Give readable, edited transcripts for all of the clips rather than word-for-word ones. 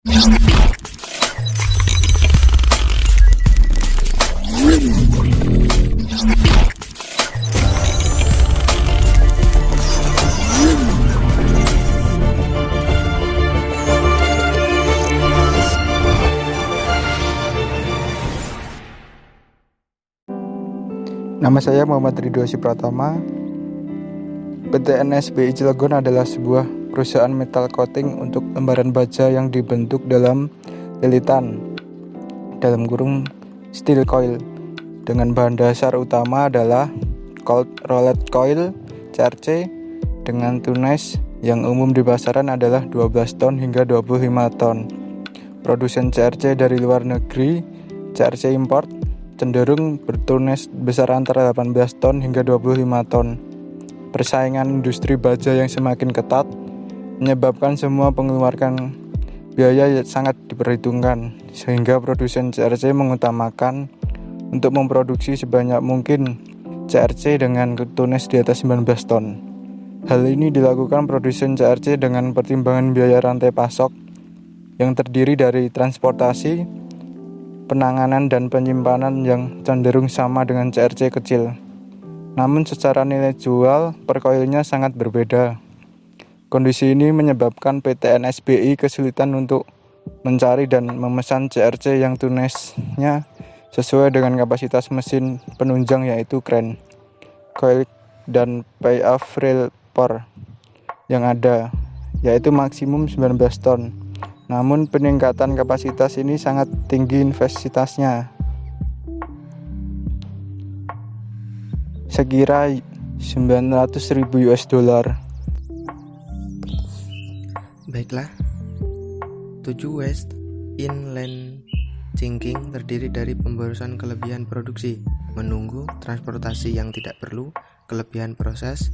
Nama saya Muhammad Ridho Pratama. PTN SBI Cilegon adalah sebuah perusahaan metal coating untuk lembaran baja yang dibentuk dalam lilitan (steel coil) dengan bahan dasar utama adalah cold rolled coil CRC dengan tunas yang umum di pasaran adalah 12 ton hingga 25 ton. Produsen CRC dari luar negeri, CRC import, cenderung bertunas besar antara 18 ton hingga 25 ton. Persaingan industri baja yang semakin ketat menyebabkan semua pengeluaran biaya sangat diperhitungkan, sehingga produsen CRC mengutamakan untuk memproduksi sebanyak mungkin CRC dengan tunas di atas 19 ton. Hal ini dilakukan produsen CRC dengan pertimbangan biaya rantai pasok yang terdiri dari transportasi, penanganan dan penyimpanan yang cenderung sama dengan CRC kecil. Namun secara nilai jual per koilnya sangat berbeda. Kondisi ini menyebabkan PTN SBI kesulitan untuk mencari dan memesan CRC yang tunasnya sesuai dengan kapasitas mesin penunjang yaitu kren, coil dan pay-off rail por yang ada, yaitu maksimum 19 ton. Namun peningkatan kapasitas ini sangat tinggi investasinya, sekira $900.000. Baiklah, 7 waste inland sinking terdiri dari pemborosan kelebihan produksi, menunggu, transportasi yang tidak perlu, kelebihan proses,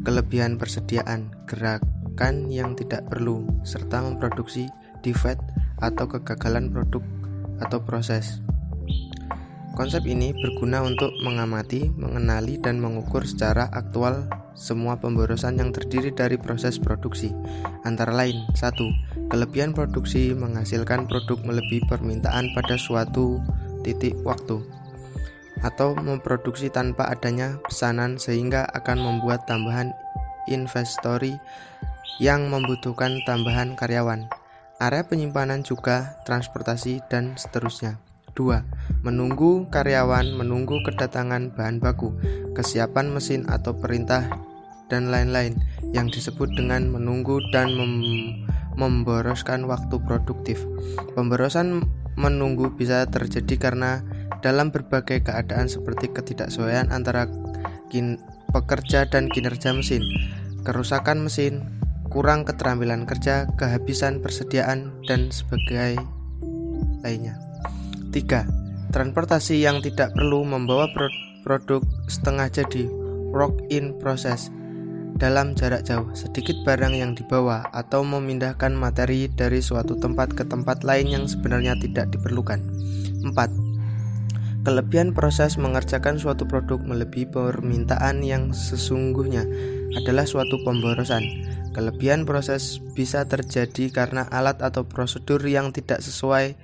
kelebihan persediaan, gerakan yang tidak perlu, serta memproduksi defect atau kegagalan produk atau proses. Konsep ini berguna untuk mengamati, mengenali, dan mengukur secara aktual semua pemborosan yang terdiri dari proses produksi. Antara lain, 1. Kelebihan produksi menghasilkan produk melebihi permintaan pada suatu titik waktu, atau memproduksi tanpa adanya pesanan sehingga akan membuat tambahan inventory yang membutuhkan tambahan karyawan, area penyimpanan juga transportasi dan seterusnya. 2. Menunggu karyawan, menunggu kedatangan bahan baku, kesiapan mesin atau perintah dan lain-lain yang disebut dengan menunggu dan memboroskan waktu produktif. Pemborosan menunggu bisa terjadi karena dalam berbagai keadaan seperti ketidaksesuaian antara pekerja dan kinerja mesin, kerusakan mesin, kurang keterampilan kerja, kehabisan persediaan, dan sebagainya lainnya. 3. Transportasi yang tidak perlu membawa produk setengah jadi work in process dalam jarak jauh, sedikit barang yang dibawa, atau memindahkan materi dari suatu tempat ke tempat lain yang sebenarnya tidak diperlukan. 4. Kelebihan proses mengerjakan suatu produk melebihi permintaan yang sesungguhnya adalah suatu pemborosan. Kelebihan proses bisa terjadi karena alat atau prosedur yang tidak sesuai.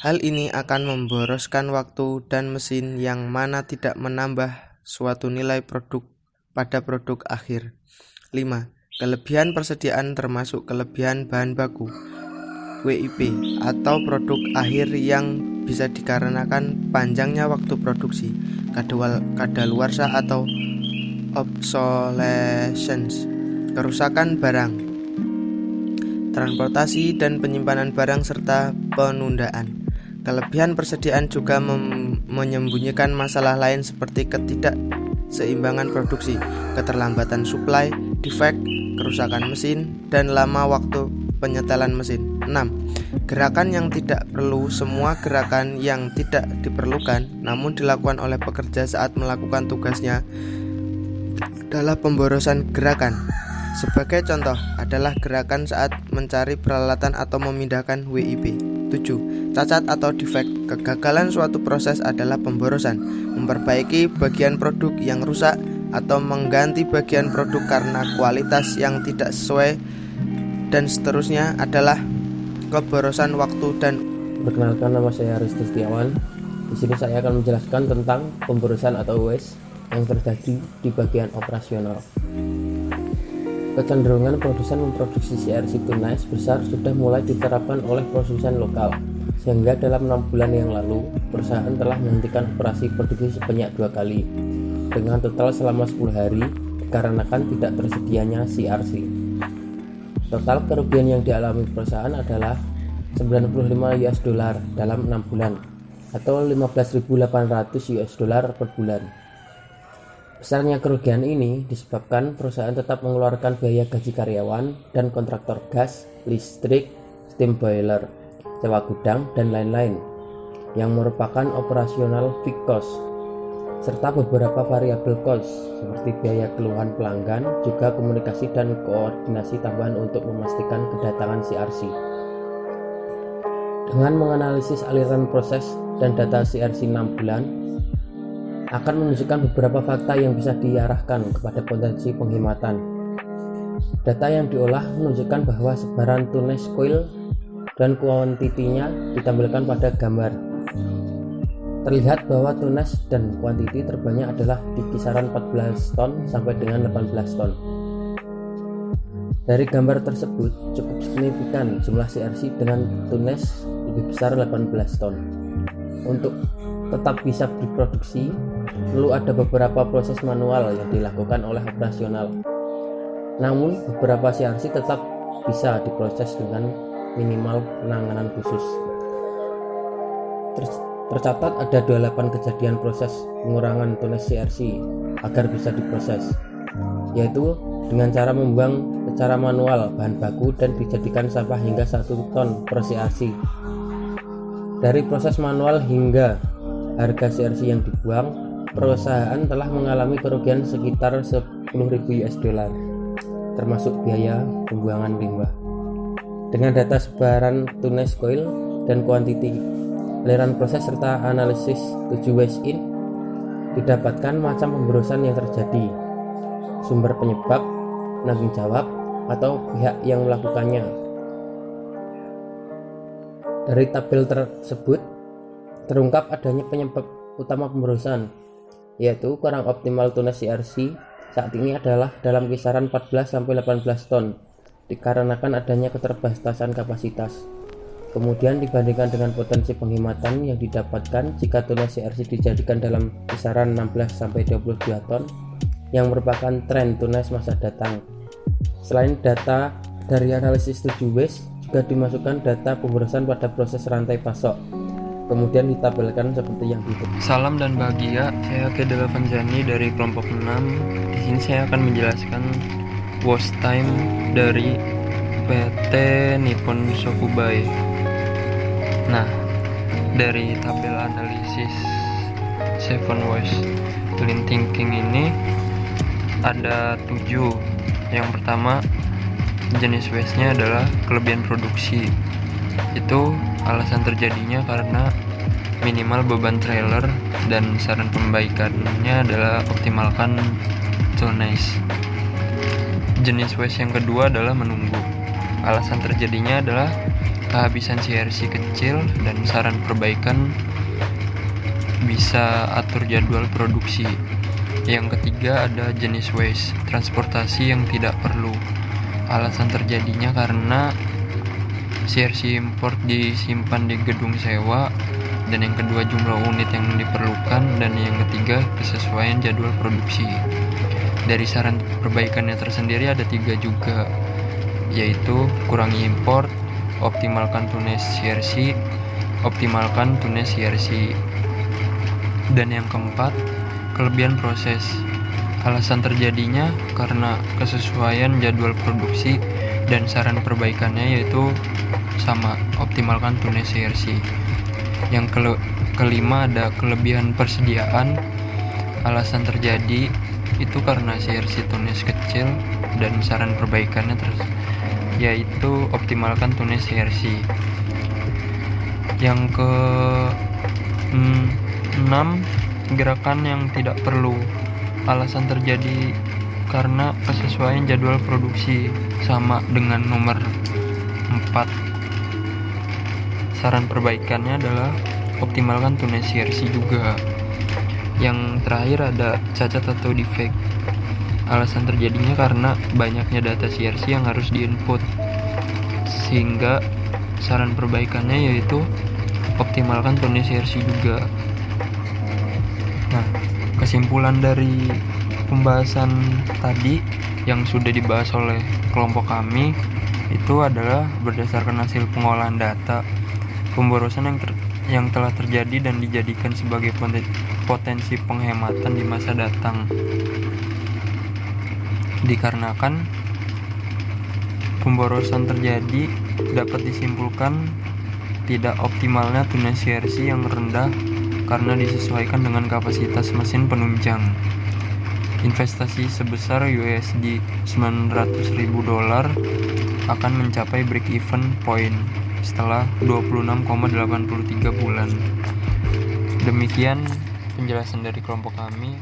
Hal ini akan memboroskan waktu dan mesin yang mana tidak menambah suatu nilai produk pada produk akhir. 5. Kelebihan persediaan termasuk kelebihan bahan baku WIP atau produk akhir yang bisa dikarenakan panjangnya waktu produksi, kadaluarsa atau obsolescence, kerusakan barang, transportasi dan penyimpanan barang serta penundaan. Kelebihan persediaan juga menyembunyikan masalah lain seperti ketidakseimbangan produksi, keterlambatan suplai, defect, kerusakan mesin, dan lama waktu penyetelan mesin. 6. Gerakan yang tidak perlu. Semua gerakan yang tidak diperlukan namun dilakukan oleh pekerja saat melakukan tugasnya adalah pemborosan gerakan. Sebagai contoh adalah gerakan saat mencari peralatan atau memindahkan WIP. 7. Cacat atau defect. Kegagalan suatu proses adalah pemborosan. Memperbaiki bagian produk yang rusak atau mengganti bagian produk karena kualitas yang tidak sesuai dan seterusnya adalah keborosan waktu dan. Perkenalkan, nama saya Risti Setiawan. Di sini saya akan menjelaskan tentang pemborosan atau waste yang terjadi di bagian operasional. Kecenderungan produsen memproduksi CRC tunas besar sudah mulai diterapkan oleh produsen lokal, sehingga dalam 6 bulan yang lalu perusahaan telah menghentikan operasi produksi sebanyak 2 kali dengan total selama 10 hari dikarenakan tidak tersedianya CRC. Total kerugian yang dialami perusahaan adalah $95 dalam 6 bulan atau $15.800 per bulan. Besarnya kerugian ini disebabkan perusahaan tetap mengeluarkan biaya gaji karyawan dan kontraktor gas, listrik, steam boiler, sewa gudang, dan lain-lain yang merupakan operasional fixed cost, serta beberapa variabel cost seperti biaya keluhan pelanggan, juga komunikasi dan koordinasi tambahan untuk memastikan kedatangan CRC. Dengan menganalisis aliran proses dan data CRC 6 bulan, akan menunjukkan beberapa fakta yang bisa diarahkan kepada potensi penghematan. Data yang diolah menunjukkan bahwa sebaran tunas coil dan kuantitinya ditampilkan pada gambar. Terlihat bahwa tunas dan kuantiti terbanyak adalah di kisaran 14 ton sampai dengan 18 ton. Dari gambar tersebut cukup signifikan jumlah CRC dengan tunas lebih besar 18 ton. Untuk tetap bisa diproduksi, perlu ada beberapa proses manual yang dilakukan oleh operasional. Namun, beberapa CRC tetap bisa diproses dengan minimal penanganan khusus. Tercatat ada 28 kejadian proses pengurangan tunas CRC agar bisa diproses, yaitu dengan cara membuang secara manual bahan baku dan dijadikan sampah hingga 1 ton per CRC. Dari proses manual hingga harga CRC yang dibuang, perusahaan telah mengalami kerugian sekitar $10.000, termasuk biaya pembuangan limbah. Dengan data sebaran tunas coil dan kuantiti, aliran proses serta analisis 7 waste in, didapatkan macam pemborosan yang terjadi, sumber penyebab, penanggung jawab, atau pihak yang melakukannya. Dari tabel tersebut terungkap adanya penyebab utama pemborosan, yaitu kurang optimal tunas CRC saat ini adalah dalam kisaran 14-18 ton dikarenakan adanya keterbatasan kapasitas. Kemudian dibandingkan dengan potensi penghematan yang didapatkan jika tunas CRC dijadikan dalam kisaran 16-22 ton yang merupakan tren tunas masa datang. Selain data dari analisis 7 waste, juga dimasukkan data pemborosan pada proses rantai pasok. Kemudian ditabelkan seperti yang berikut. Salam dan bahagia, saya Kedela Panjani dari kelompok 6. Di sini saya akan menjelaskan wash time dari PT Nippon Shokubai. Nah, dari tabel analisis 7 wash clean thinking ini ada 7. Yang pertama, jenis waste-nya adalah kelebihan produksi. Itu alasan terjadinya karena minimal beban trailer, dan saran perbaikannya adalah optimalkan tonnage. Jenis waste yang kedua adalah menunggu. Alasan terjadinya adalah kehabisan CRC kecil, dan saran perbaikan bisa atur jadwal produksi. Yang ketiga ada jenis waste transportasi yang tidak perlu. Alasan terjadinya karena CRC import disimpan di gedung sewa, dan yang kedua jumlah unit yang diperlukan, dan yang ketiga kesesuaian jadwal produksi. Dari saran perbaikannya tersendiri ada 3 juga, yaitu kurangi import, optimalkan tunas CRC, optimalkan tunas CRC. Dan yang keempat, kelebihan proses. Alasan terjadinya karena kesesuaian jadwal produksi, dan saran perbaikannya yaitu sama, optimalkan tunas CRC. Yang kelima ada kelebihan persediaan. Alasan terjadi itu karena CRC tunas kecil, dan saran perbaikannya yaitu optimalkan tunas CRC. Yang ke 6, gerakan yang tidak perlu. Alasan terjadi karena kesesuaian jadwal produksi, sama dengan nomor 4. saran perbaikannya adalah optimalkan tunnel CRC juga. Yang terakhir ada cacat atau defect. Alasan terjadinya karena banyaknya data CRC yang harus diinput, sehingga saran perbaikannya yaitu optimalkan tunnel CRC juga. Nah, kesimpulan dari pembahasan tadi yang sudah dibahas oleh kelompok kami itu adalah berdasarkan hasil pengolahan data, pemborosan yang telah terjadi dan dijadikan sebagai potensi penghematan di masa datang. Dikarenakan pemborosan terjadi, dapat disimpulkan tidak optimalnya tunnel CRC yang rendah karena disesuaikan dengan kapasitas mesin penunjang. Investasi sebesar USD $900.000 akan mencapai break-even point setelah 26,83 bulan. Demikian penjelasan dari kelompok kami.